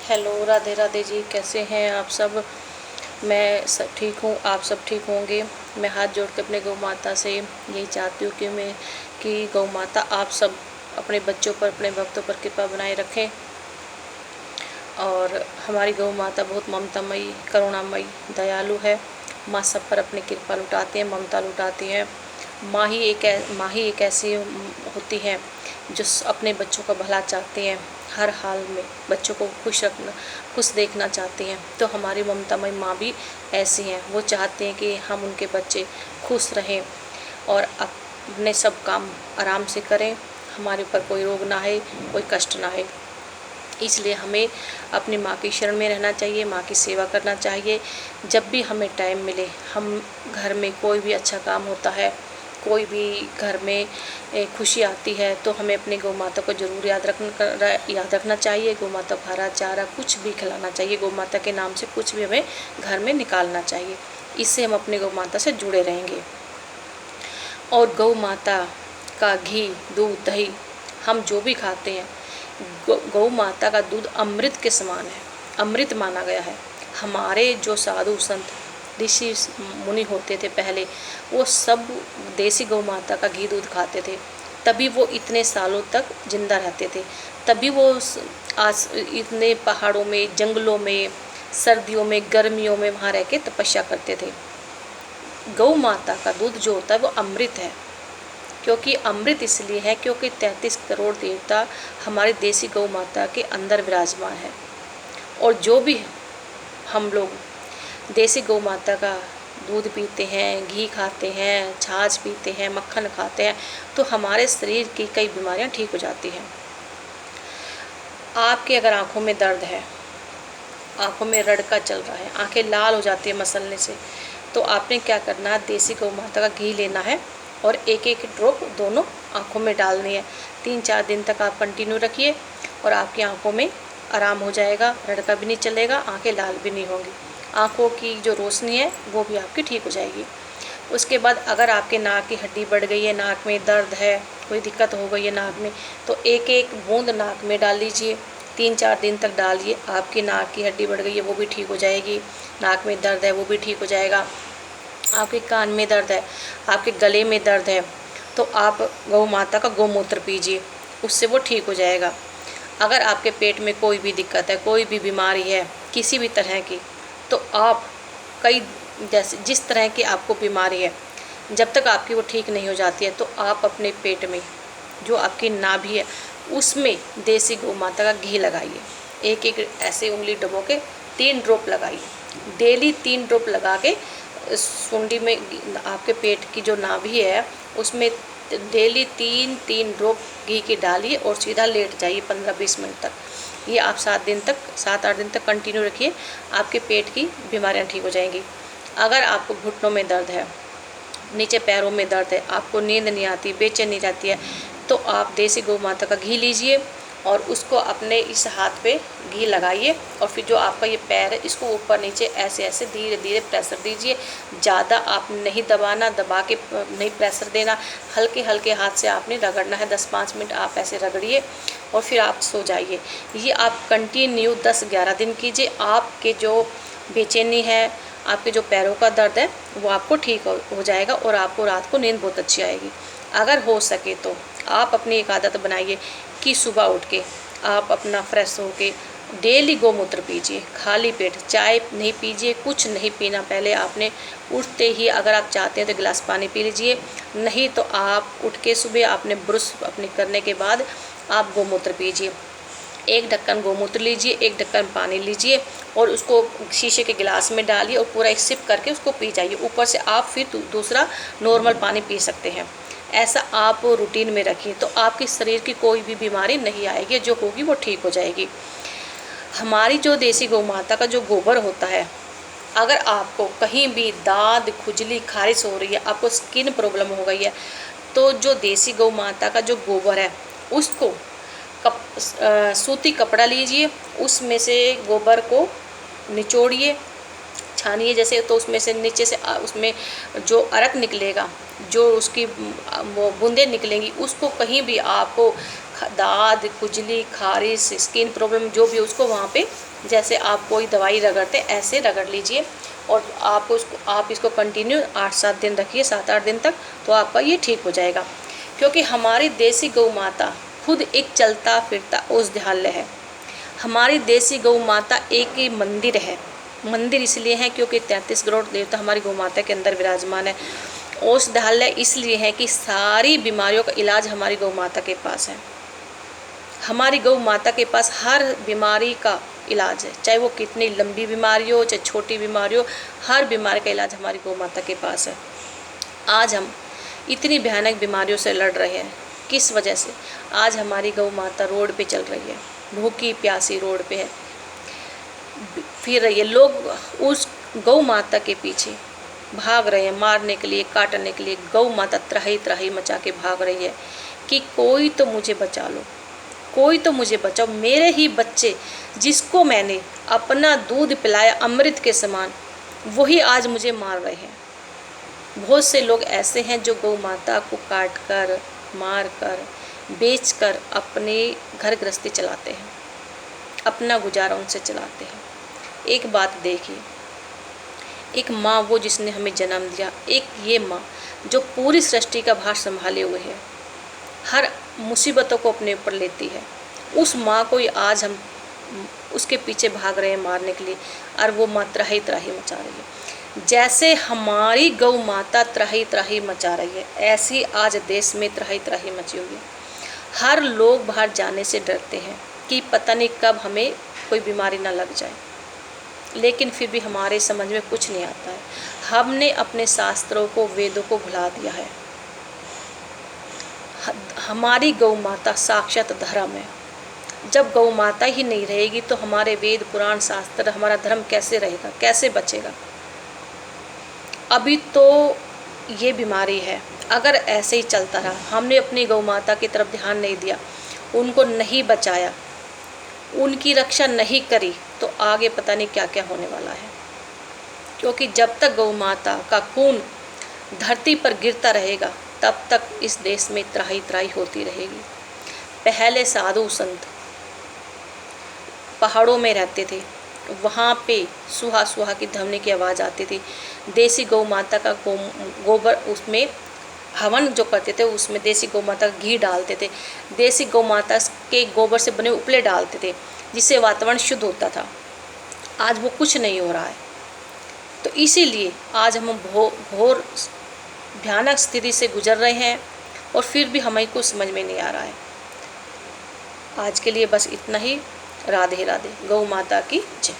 Hello, Radhe Radhe ji. कैसे हैं आप सब? मैं सब ठीक हूँ, आप सब ठीक होंगे। मैं हाथ जोड़ के अपने गौ माता से यही चाहती हूँ कि गौ माता आप सब अपने बच्चों पर, अपने भक्तों पर कृपा बनाए रखें। और हमारी गौ माता बहुत ममतामयी, करुणामयी, दयालु है। माँ सब पर अपनी कृपा लुटाती हैं, ममता लुटाती हैं। माँ ही एक ऐसी होती है जो अपने बच्चों का भला चाहती हैं। हर हाल में बच्चों को खुश देखना चाहती हैं। तो हमारी ममतामयी माँ भी ऐसी हैं। वो चाहती हैं कि हम उनके बच्चे खुश रहें और अपने सब काम आराम से करें, हमारे ऊपर कोई रोग ना आए, कोई कष्ट ना आए। इसलिए हमें अपनी माँ की शरण में रहना चाहिए, माँ की सेवा करना चाहिए। जब भी हमें टाइम मिले, हम घर में कोई भी अच्छा काम होता है, कोई भी घर में खुशी आती है, तो हमें अपनी गौ माता को ज़रूर याद रखना चाहिए। गौ माता को हरा चारा कुछ भी खिलाना चाहिए। गौ माता के नाम से कुछ भी हमें घर में निकालना चाहिए। इससे हम अपनी गौ माता से जुड़े रहेंगे। और गौ माता का घी, दूध, दही हम जो भी खाते हैं, गौ माता का दूध अमृत के समान है, अमृत माना गया है। हमारे जो साधु संत ऋषि मुनि होते थे पहले, वो सब देसी गौ माता का घी दूध खाते थे, तभी वो इतने सालों तक जिंदा रहते थे। तभी वो आज इतने पहाड़ों में, जंगलों में, सर्दियों में, गर्मियों में वहाँ रह के तपस्या करते थे। गौ माता का दूध जो होता है वो अमृत है। क्योंकि अमृत इसलिए है क्योंकि 33 करोड़ देवता हमारी देसी गौ माता के अंदर विराजमान है। और जो भी हम लोग देसी गौ माता का दूध पीते हैं, घी खाते हैं, छाछ पीते हैं, मक्खन खाते हैं, तो हमारे शरीर की कई बीमारियां ठीक हो जाती हैं। आपके अगर आँखों में दर्द है, आँखों में रड़का चल रहा है, आँखें लाल हो जाती है मसलने से, तो आपने क्या करना है, देसी गौ माता का घी लेना है और एक एक ड्रॉप दोनों आँखों में डालनी है। 3-4 दिन तक आप कंटिन्यू रखिए और आपकी आँखों में आराम हो जाएगा, रड़का भी नहीं चलेगा, आँखें लाल भी नहीं होंगी। आँखों की जो रोशनी है वो भी आपकी ठीक हो जाएगी। उसके बाद अगर आपके नाक की हड्डी बढ़ गई है, नाक में दर्द है, कोई दिक्कत हो गई है नाक में, तो एक एक बूंद नाक में डाल लीजिए। 3-4 दिन तक डालिए, आपकी नाक की हड्डी बढ़ गई है वो भी ठीक हो जाएगी, नाक में दर्द है वो भी ठीक हो जाएगा। आपके कान में दर्द है, आपके गले में दर्द है, तो आप गौ माता का गौमूत्र पीजिए, उससे वो ठीक हो जाएगा। अगर आपके पेट में कोई भी दिक्कत है, कोई भी बीमारी है किसी भी तरह की, तो आप जैसे जिस तरह की आपको बीमारी है, जब तक आपकी वो ठीक नहीं हो जाती है, तो आप अपने पेट में जो आपकी नाभि है उसमें देसी गौ माता का घी लगाइए। एक एक ऐसे उंगली डुबो के 3 ड्रॉप लगाइए। डेली 3 ड्रॉप लगा के सुंडी में, आपके पेट की जो नाभि है उसमें डेली 3-3 ड्रॉप घी की डालिए और सीधा लेट जाइए 15-20 मिनट तक। ये आप 7-8 दिन तक कंटिन्यू रखिए, आपके पेट की बीमारियां ठीक हो जाएंगी। अगर आपको घुटनों में दर्द है, नीचे पैरों में दर्द है, आपको नींद नहीं आती, बेचैनी रहती है, तो आप देसी गौ माता का घी लीजिए और उसको अपने इस हाथ पे घी लगाइए और फिर जो आपका ये पैर है इसको ऊपर नीचे ऐसे ऐसे धीरे धीरे प्रेशर दीजिए। ज़्यादा आप नहीं दबाना, दबा के नहीं प्रेशर देना, हल्के हल्के हाथ से आपने रगड़ना है। 10-5 मिनट आप ऐसे रगड़िए और फिर आप सो जाइए। ये आप कंटिन्यू 10-11 दिन कीजिए। आपके जो बेचैनी है, आपके जो पैरों का दर्द है वो आपको ठीक हो जाएगा और आपको रात को नींद बहुत अच्छी आएगी। अगर हो सके तो आप अपनी एक आदत बनाइए कि सुबह उठ के आप अपना फ्रेश होके डेली गौमूत्र पीजिए, खाली पेट। चाय नहीं पीजिए, कुछ नहीं पीना। पहले आपने उठते ही अगर आप चाहते हैं तो गिलास पानी पी लीजिए, नहीं तो आप उठ के सुबह आपने ब्रश अपने करने के बाद आप गौमूत्र पीजिए। 1 ढक्कन गौमूत्र लीजिए, 1 ढक्कन पानी लीजिए और उसको शीशे के गिलास में डालिए और पूरा एक सिप करके उसको पी जाइए। ऊपर से आप फिर दूसरा नॉर्मल पानी पी सकते हैं। ऐसा आप रूटीन में रखिए तो आपके शरीर की कोई भी बीमारी नहीं आएगी, जो होगी वो ठीक हो जाएगी। हमारी जो देसी गौ माता का जो गोबर होता है, अगर आपको कहीं भी दाद, खुजली, खारिश हो रही है, आपको स्किन प्रॉब्लम हो गई है, तो जो देसी गौ माता का जो गोबर है उसको सूती कपड़ा लीजिए, उसमें से गोबर को निचोड़िए, छानिए जैसे, तो उसमें से नीचे से उसमें जो अरक निकलेगा, जो उसकी वो बूंदें निकलेंगी, उसको कहीं भी आपको दाद, खुजली, खारिश, स्किन प्रॉब्लम जो भी उसको वहाँ पे जैसे आप कोई दवाई रगड़ते ऐसे रगड़ लीजिए और आप इसको कंटिन्यू 8-7 दिन रखिए, 7-8 दिन तक, तो आपका ये ठीक हो जाएगा। क्योंकि हमारी देसी गौ माता खुद एक चलता फिरता औषधालय है। हमारी देसी गौ माता एक ही मंदिर है। मंदिर इसलिए है क्योंकि 33 करोड़ देवता हमारी गौ माता के अंदर विराजमान है। औषधालय इसलिए है कि सारी बीमारियों का इलाज हमारी गौ माता के पास है। हमारी गौ माता के पास हर बीमारी का इलाज है, चाहे वो कितनी लंबी बीमारी हो, चाहे छोटी बीमारी हो, हर बीमारी का इलाज हमारी गौ माता के पास है। आज हम इतनी भयानक बीमारियों से लड़ रहे हैं, किस वजह से? आज हमारी गौ माता रोड पे चल रही है, भूखी प्यासी रोड पे है, फिर रही है। लोग उस गौ माता के पीछे भाग रहे हैं, मारने के लिए, काटने के लिए। गौ माता त्राही त्राही मचा के भाग रही है कि कोई तो मुझे बचा लो, कोई तो मुझे बचाओ। मेरे ही बच्चे जिसको मैंने अपना दूध पिलाया अमृत के समान, वही आज मुझे मार रहे हैं। बहुत से लोग ऐसे हैं जो गौ माता को काट कर, मार कर, बेच कर अपने घर गृहस्थी चलाते हैं, अपना गुजारा उनसे चलाते हैं। एक बात देखिए, एक माँ वो जिसने हमें जन्म दिया, एक ये माँ जो पूरी सृष्टि का भार संभाले हुए है, हर मुसीबतों को अपने ऊपर लेती है। उस माँ को ही आज हम उसके पीछे भाग रहे हैं मारने के लिए, और वो माँ त्राही त्राही मचा रही है। जैसे हमारी गौ माता त्राही त्राही मचा रही है, ऐसी आज देश में त्राही त्राही मची हुई है। हर लोग बाहर जाने से डरते हैं कि पता नहीं कब हमें कोई बीमारी ना लग जाए, लेकिन फिर भी हमारे समझ में कुछ नहीं आता है। हमने अपने शास्त्रों को, वेदों को भुला दिया है। हमारी गौ माता साक्षात धर्म है। जब गौ माता ही नहीं रहेगी तो हमारे वेद, पुराण, शास्त्र, हमारा धर्म कैसे रहेगा, कैसे बचेगा? अभी तो ये बीमारी है, अगर ऐसे ही चलता रहा, हमने अपनी गौ माता की तरफ ध्यान नहीं दिया, उनको नहीं बचाया, उनकी रक्षा नहीं करी, तो आगे पता नहीं क्या क्या होने वाला है। क्योंकि जब तक गौ माता का खून धरती पर गिरता रहेगा, तब तक इस देश में त्राही त्राही होती रहेगी। पहले साधु संत पहाड़ों में रहते थे, वहाँ पे सुहा सुहा की धमनी की आवाज़ आती थी। देसी गौ माता का गोबर, उसमें हवन जो करते थे, उसमें देसी गौ माता का घी डालते थे, देसी गौ माता के गोबर से बने उपले डालते थे, जिससे वातावरण शुद्ध होता था। आज वो कुछ नहीं हो रहा है। तो इसीलिए आज हम घोर भयानक स्थिति से गुजर रहे हैं, और फिर भी हमें कुछ समझ में नहीं आ रहा है। आज के लिए बस इतना ही। राधे राधे। गौ माता की जय।